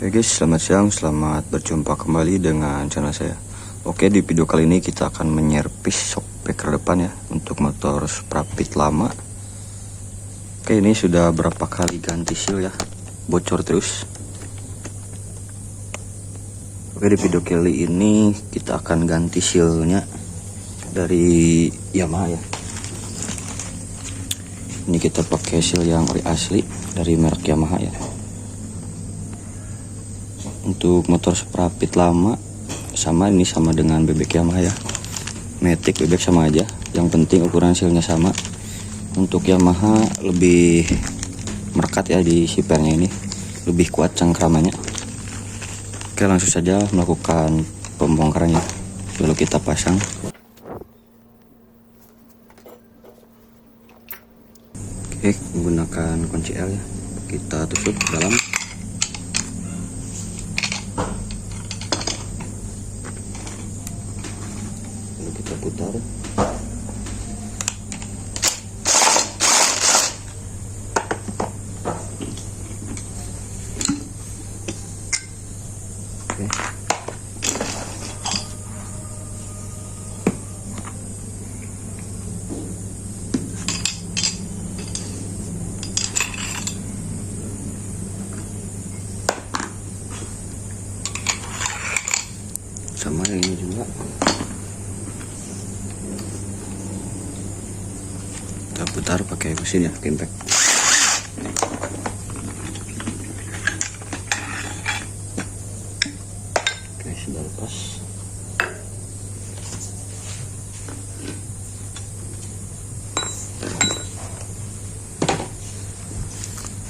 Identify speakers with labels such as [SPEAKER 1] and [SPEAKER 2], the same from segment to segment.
[SPEAKER 1] Oke guys, selamat siang, selamat berjumpa kembali dengan channel saya. Oke, di video kali ini kita akan menyervis shock breaker depan ya, untuk motor Sprapit lama. Oke, ini sudah berapa kali ganti seal ya, bocor terus. Oke, di video kali ini kita akan ganti sealnya dari Yamaha ya. Ini kita pakai seal yang ori asli dari merek Yamaha ya. Untuk motor Sprapit lama sama dengan bebek Yamaha ya. Matic bebek sama aja, yang penting ukuran sealnya sama. Untuk Yamaha lebih merekat ya di sipernya, ini lebih kuat cengkramannya. Oke, langsung saja melakukan pembongkarannya. Lalu kita pasang. Oke, menggunakan kunci L ya, kita tusuk ke dalam. Lalu kita putar. Oke. Sama yang ini juga kita putar pakai mesin ya, pakai impact. Oke, sudah lepas.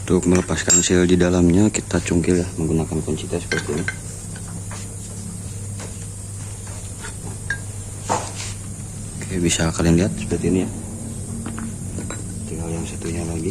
[SPEAKER 1] Untuk melepaskan seal di dalamnya kita cungkil ya, menggunakan kunci T seperti ini. Oke, bisa kalian lihat seperti ini ya. Tinggal yang satunya lagi.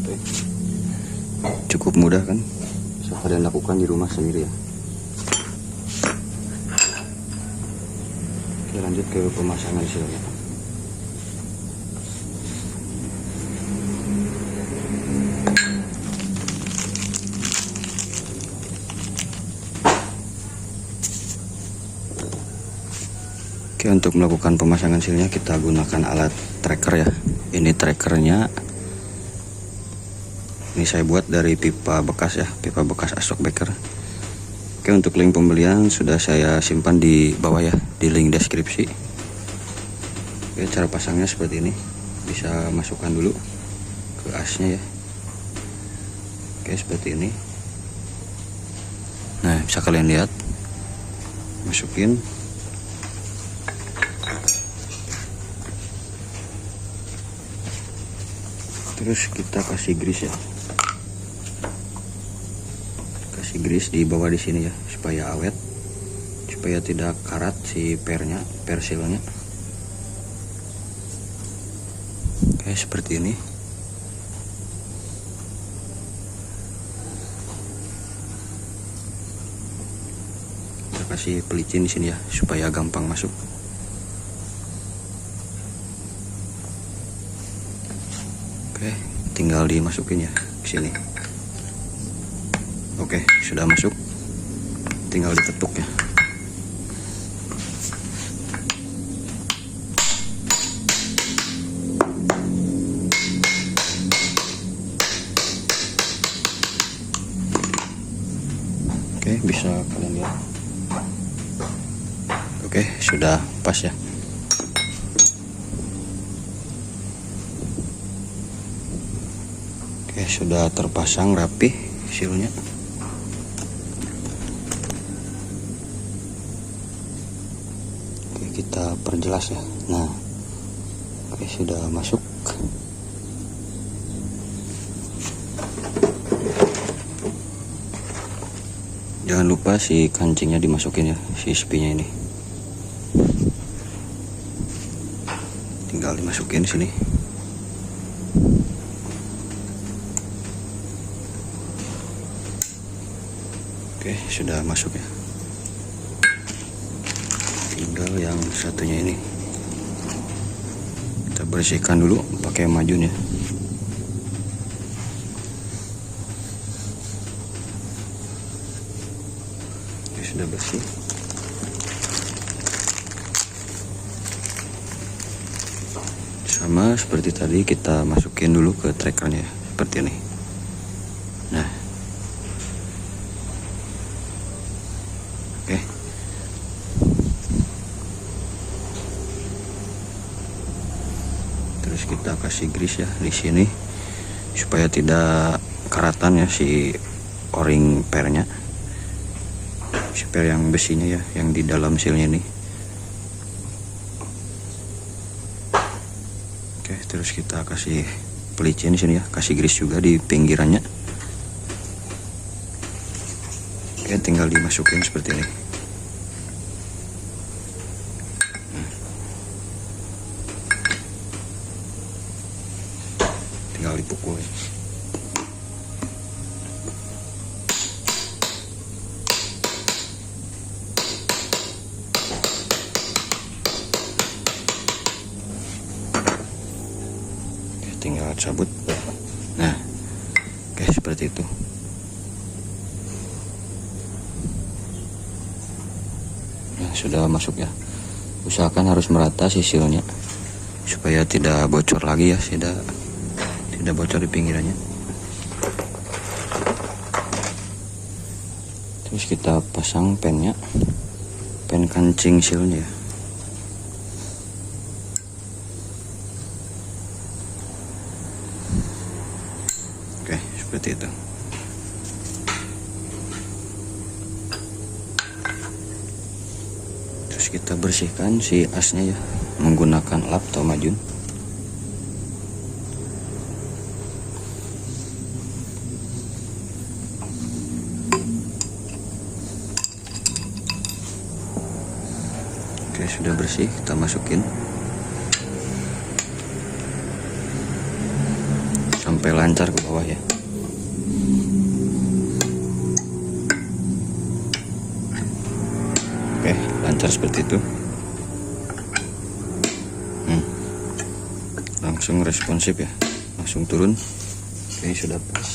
[SPEAKER 1] Oke. Cukup mudah kan, bisa kalian lakukan di rumah sendiri ya. Oke, lanjut ke pemasangan sealnya. Oke, untuk melakukan pemasangan sealnya kita gunakan alat tracker ya. Ini trackernya ini saya buat dari pipa bekas ya, pipa bekas shock breaker. Oke, untuk link pembelian sudah saya simpan di bawah ya, di link deskripsi. Oke, cara pasangnya seperti ini. Bisa masukkan dulu ke asnya ya. Oke, seperti ini. Nah, bisa kalian lihat, masukin. Terus kita kasih grease ya, kasih grease di bawah di sini ya, supaya awet, supaya tidak karat si pernya, per sealnya. Oke, seperti ini. Kita kasih pelicin di sini ya, supaya gampang masuk. Oke, tinggal dimasukin ya ke sini. Oke, sudah masuk. Tinggal diketuk ya. Oke, bisa kalian lihat. Oke, sudah pas ya. Oke, sudah terpasang rapi sealnya. Oke, kita perjelas ya. Nah, oke, sudah masuk. Jangan lupa si kancingnya dimasukin ya, si spinya ini. Tinggal dimasukin sini. Oke, sudah masuk ya. Tinggal yang satunya ini. Kita bersihkan dulu pakai majun ya. sudah bersih. Sama seperti tadi, kita masukin dulu ke trackernya seperti ini. Nah, oke. Terus kita kasih grease ya di sini supaya tidak karatan ya si o-ring pernya, si per yang besinya ya, yang di dalam sealnya nih. Oke, terus kita kasih pelicin di sini ya, kasih grease juga di pinggirannya. Oke, tinggal dimasukin seperti ini. Tinggal dipukul ya. Tinggal cabut. Nah, oke, seperti itu. Nah, sudah masuk ya. Usahakan harus merata sisilnya supaya tidak bocor lagi ya, tidak bocor di pinggirannya. Terus kita pasang pennya, pen kancing sealnya ya. Oke, seperti itu. Terus kita bersihkan si asnya ya menggunakan lap atau majun. Oke, sudah bersih, kita masukin sampai lancar ke bawah ya. Oke, lancar seperti itu. Langsung responsif ya, langsung turun. Oke, sudah pas.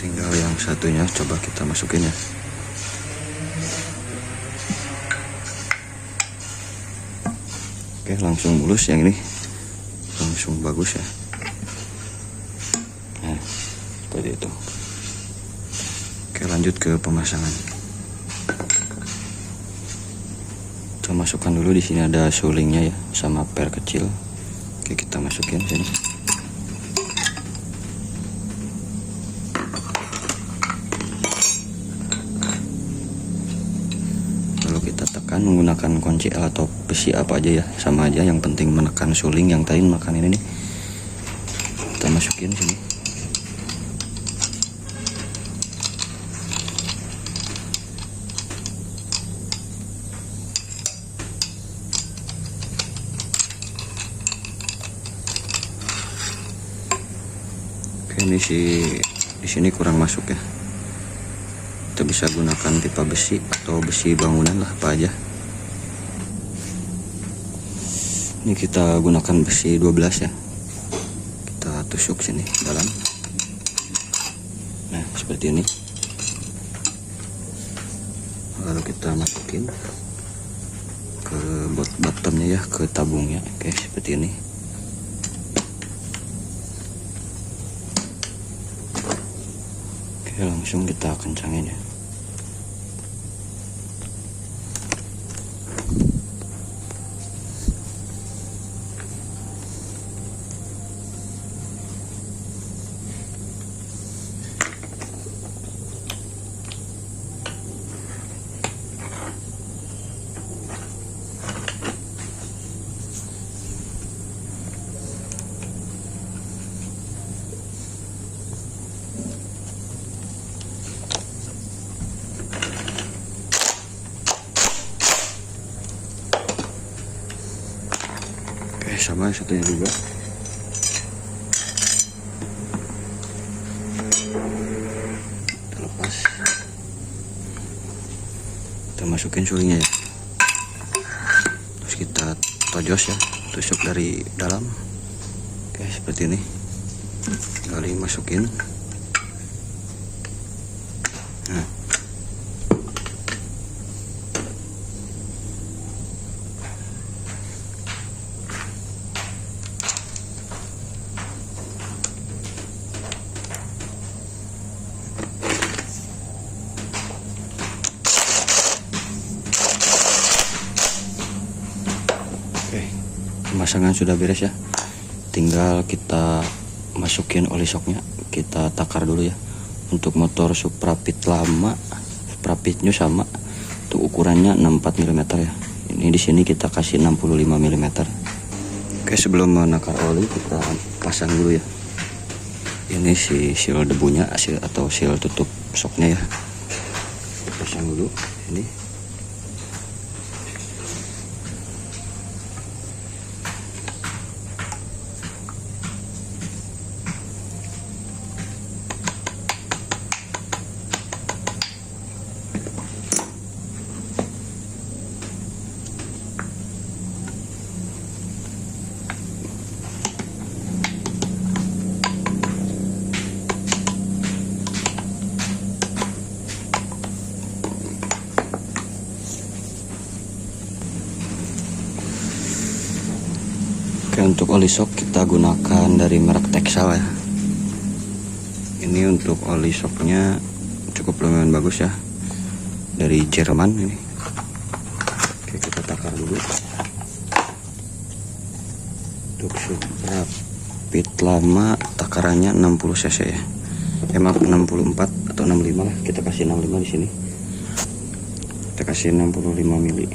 [SPEAKER 1] Tinggal yang satunya coba kita masukin ya. Oke, langsung mulus yang ini, langsung bagus ya. Nah, seperti itu. Oke, lanjut ke pemasangan. Kita masukkan dulu, di sini ada sulingnya ya sama per kecil. Oke, kita masukin sini. Lalu kita tekan menggunakan kunci L atau besi apa aja ya, sama aja, yang penting menekan suling yang tadi menekan ini nih. Kita masukin sini. Ini di sini kurang masuk ya. Kita bisa gunakan pipa besi atau besi bangunan lah, apa aja. Ini kita gunakan besi 12 ya. Kita tusuk sini dalam. Nah, seperti ini. Lalu kita masukin ke bottomnya ya, ke tabungnya. Oke, seperti ini. Langsung kita kencangin ya. Sama satunya juga. Kita lepas. Kita masukin sulingnya ya. Terus kita tojos ya, tusuk dari dalam. Oke, seperti ini. Kali masukin. Nah, oke, pemasangan sudah beres ya. Tinggal kita masukin oli shocknya, kita takar dulu ya. Untuk motor Supra Pit lama, Supra Pit new sama, untuk ukurannya 64 mm ya. Ini di sini kita kasih 65 mm. Oke, sebelum menakar oli kita pasang dulu ya. Ini si seal debunya, atau seal tutup shocknya ya. Pasang dulu ini. Oke, untuk oli shock kita gunakan dari merek Texal ya. Ini untuk oli shocknya cukup lumayan bagus ya, dari Jerman ini. Oke, kita takar dulu. Untuk Supra Pit lama takarannya 60 cc ya. Emang 64 atau 65 lah, kita kasih 65 di sini. Kita kasih 65 mili.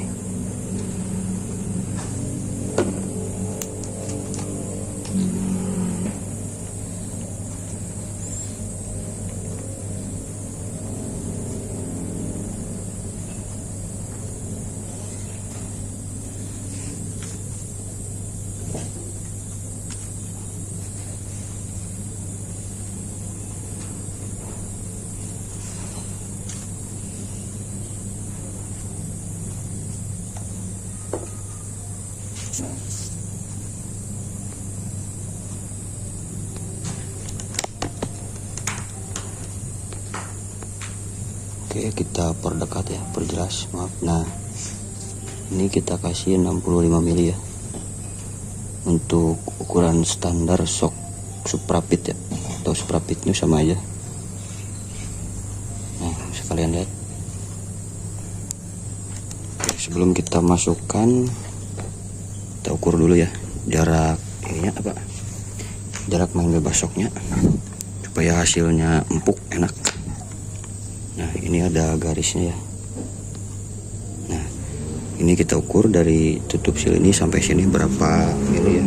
[SPEAKER 1] Oke, kita perdekat ya, perjelas, maaf. Nah, ini kita kasih 65 mili ya. Untuk ukuran standar shock Supra Pit ya, atau Supra Pit new sama aja. Nah, bisa kalian lihat. Oke, sebelum kita masukkan, kita ukur dulu ya jarak ininya apa, jarak main bebas shocknya, supaya hasilnya empuk enak. Nah, ini ada garisnya ya. Nah, ini kita ukur dari tutup seal ini sampai sini berapa mili ya.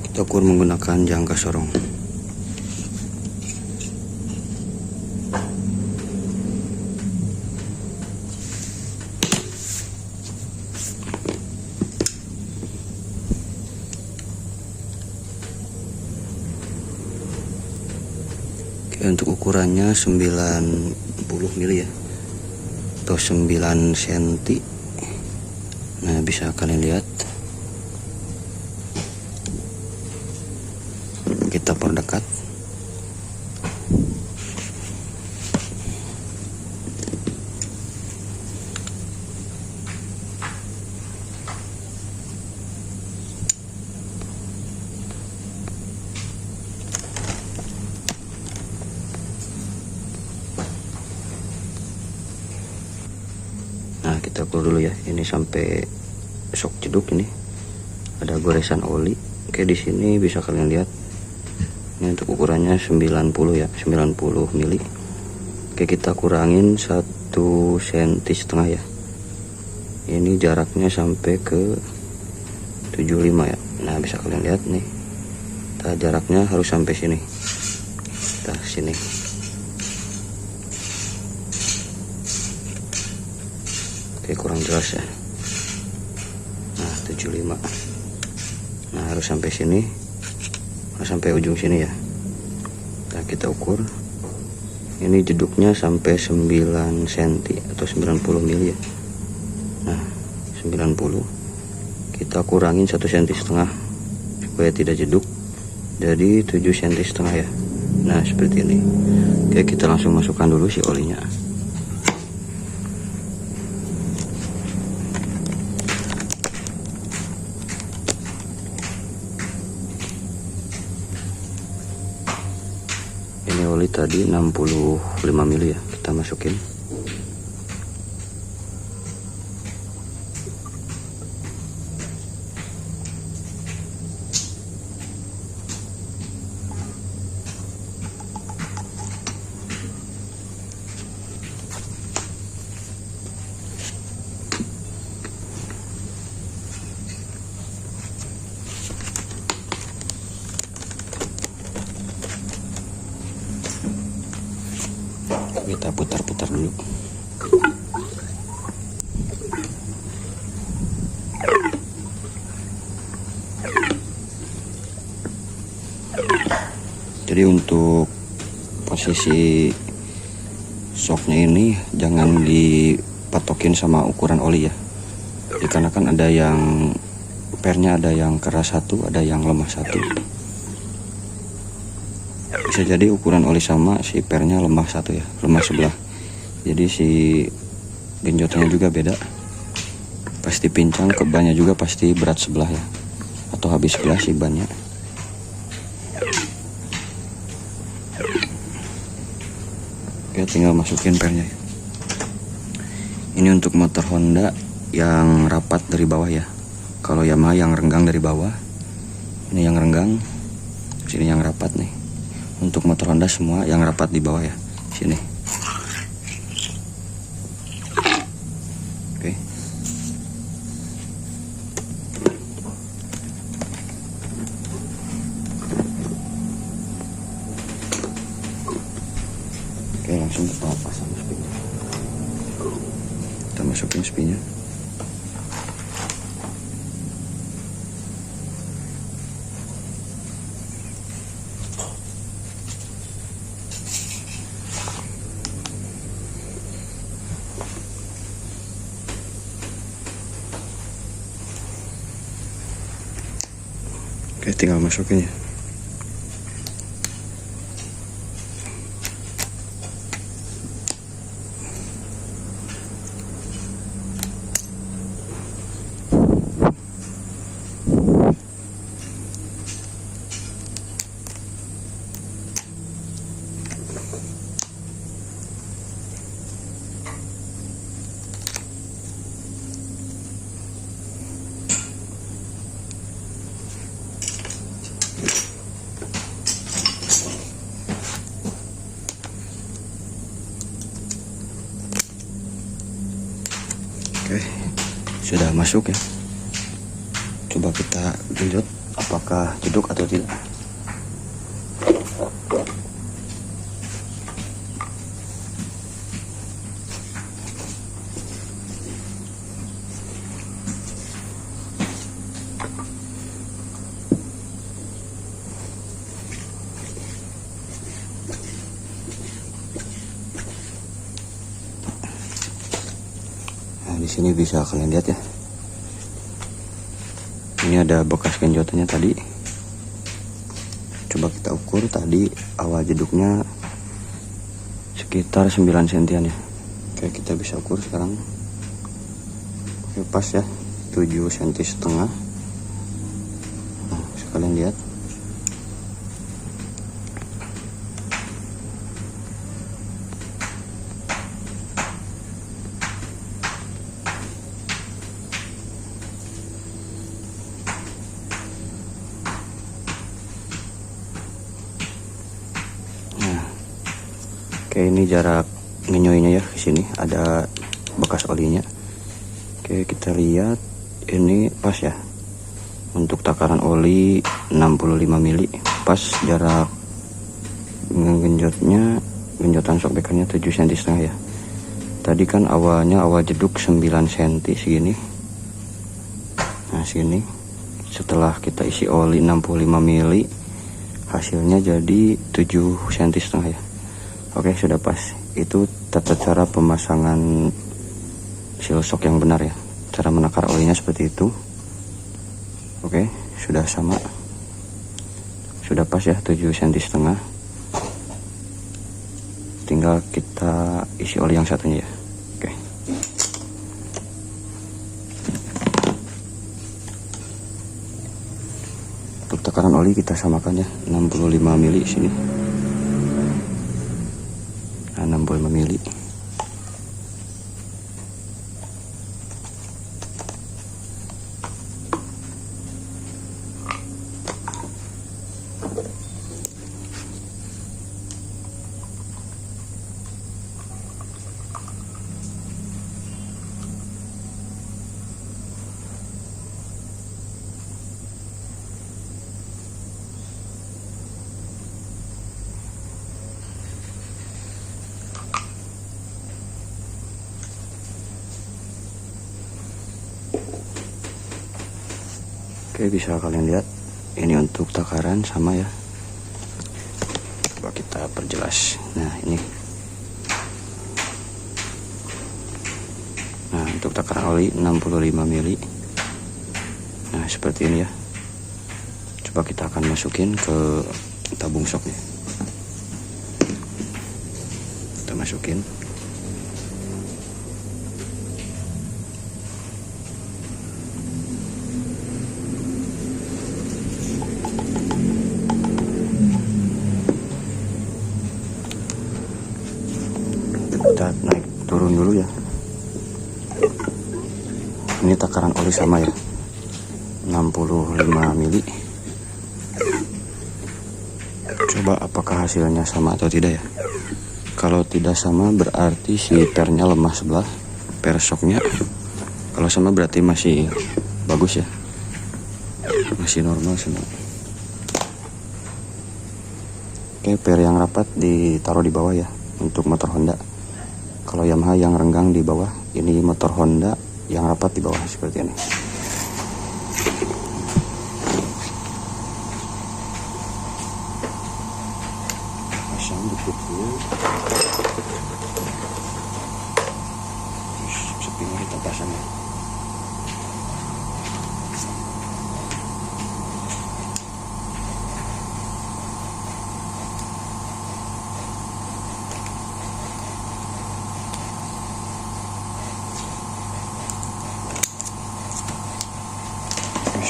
[SPEAKER 1] Kita ukur menggunakan jangka sorong. Untuk ukurannya 90 mili ya, atau 9 cm. Nah, bisa kalian lihat. Kita perdekat. Nah, kita ukur dulu ya. Ini sampai shock jeduk, ini ada goresan oli. Oke, di sini bisa kalian lihat. Ini untuk ukurannya 90 ya, 90 mili. Oke, kita kurangin 1,5 cm ya. Ini jaraknya sampai ke 75 ya. Nah, bisa kalian lihat nih. Nah, jaraknya harus sampai sini. Nah, sini. Oke, kurang jelas ya. Nah, 75. Nah, harus sampai sini. Harus sampai ujung sini ya. Nah, kita ukur. Ini jeduknya sampai 9 cm atau 90 mili ya. 90. Kita kurangin 1,5 cm supaya tidak jeduk, jadi 7,5 cm ya. Nah seperti ini. Oke, kita langsung masukkan dulu si olinya. Ini oli tadi 65 ml ya, kita masukin. Kita putar-putar dulu. Jadi untuk posisi soknya ini jangan dipatokin sama ukuran oli ya, dikarenakan ada yang pernya ada yang keras satu, ada yang lemah satu. Bisa jadi ukuran oli sama, si pernya lemah satu ya, lemah sebelah. Jadi si genjotannya juga beda. Pasti pincang, ke bannya juga pasti berat sebelah ya, atau habis sebelah si bannya. Oke, tinggal masukin pernya. Ini untuk motor Honda yang rapat dari bawah ya. Kalau Yamaha yang renggang dari bawah. Ini yang renggang, sini yang rapat nih. Untuk motor Honda semua yang rapat di bawah ya, sini. Oke. Oke, langsung kita pasang spinnya. Kita masukin spinnya. Oke, tinggal masukin ya. Oke, sudah masuk ya. Coba kita genjot apakah jeduk atau tidak. Di sini bisa kalian lihat ya. Ini ada bekas genjotannya tadi. Coba kita ukur tadi awal jeduknya sekitar 9 cm ya. Oke, kita bisa ukur sekarang. Oke, pas ya, 7,5 cm. Nah, bisa kalian lihat. Oke, ini jarak ngenyoinya ya, ke sini ada bekas olinya. Oke, kita lihat ini pas ya. Untuk takaran oli 65 mili, pas jarak genjotnya, genjotan shock breakernya 7,5 cm ya. Tadi kan awalnya awal jeduk 9 cm segini. Nah, sini setelah kita isi oli 65 mili, hasilnya jadi 7,5 cm ya. Oke, sudah pas. Itu tata cara pemasangan seal shock yang benar ya. Cara menakar olinya seperti itu. Oke, sudah sama, sudah pas ya, 7,5 cm. Tinggal kita isi oli yang satunya ya. Oke. Untuk takaran oli kita samakan ya, 65 ml sini. Nah, 65 ml. Oke, bisa kalian lihat ini untuk takaran sama ya. Coba kita perjelas. Nah, ini. Nah, untuk takaran oli 65 ml. Nah, seperti ini ya. Coba kita akan masukin ke tabung soknya. Kita masukin. Kita naik turun dulu ya. Ini takaran oli sama ya, 65 ml. Coba apakah hasilnya sama atau tidak ya. Kalau tidak sama berarti si pernya lemah sebelah, per shocknya. Kalau sama berarti masih bagus ya, masih normal semua. Oke, per yang rapat ditaruh di bawah ya untuk motor Honda. Kalau Yamaha yang renggang di bawah, ini motor Honda yang rapat di bawah seperti ini. Pasang betul. Sepingnya kita pasang ya.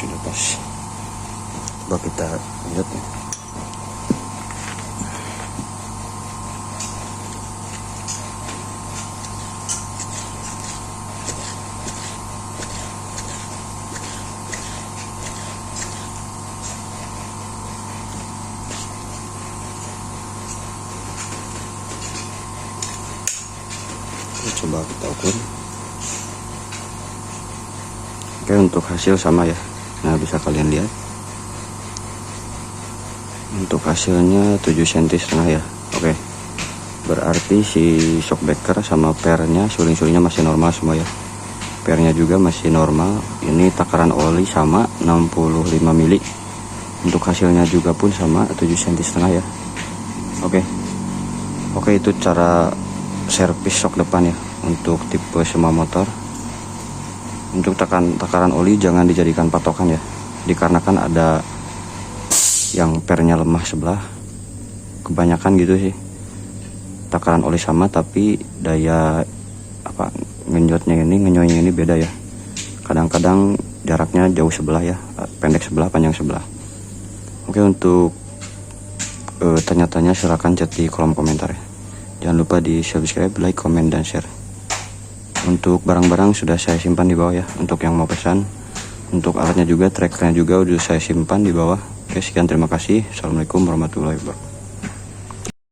[SPEAKER 1] Sudah pas. Coba kita lihat ya. Coba kita ukur. Oke, untuk hasil sama ya. Nah, bisa kalian lihat untuk hasilnya 7,5 cm ya. Oke, berarti si shockbreaker sama pernya, suling-sulingnya masih normal semua ya. Pernya juga masih normal. Ini takaran oli sama 65 ml. Untuk hasilnya juga pun sama 7,5 cm ya. Oke, itu cara servis shock depan ya untuk tipe semua motor. Untuk takaran oli jangan dijadikan patokan ya, dikarenakan ada yang pernya lemah sebelah. Kebanyakan gitu sih, takaran oli sama tapi daya ngenyoynya ini beda ya. Kadang-kadang jaraknya jauh sebelah ya, pendek sebelah, panjang sebelah. Oke, untuk tanya-tanya silahkan chat di kolom komentar ya. Jangan lupa di subscribe, like, komen, dan share. Untuk barang-barang sudah saya simpan di bawah ya, untuk yang mau pesan. Untuk alatnya juga, trackernya juga udah saya simpan di bawah. Oke, sekian, terima kasih. Assalamualaikum warahmatullahi wabarakatuh.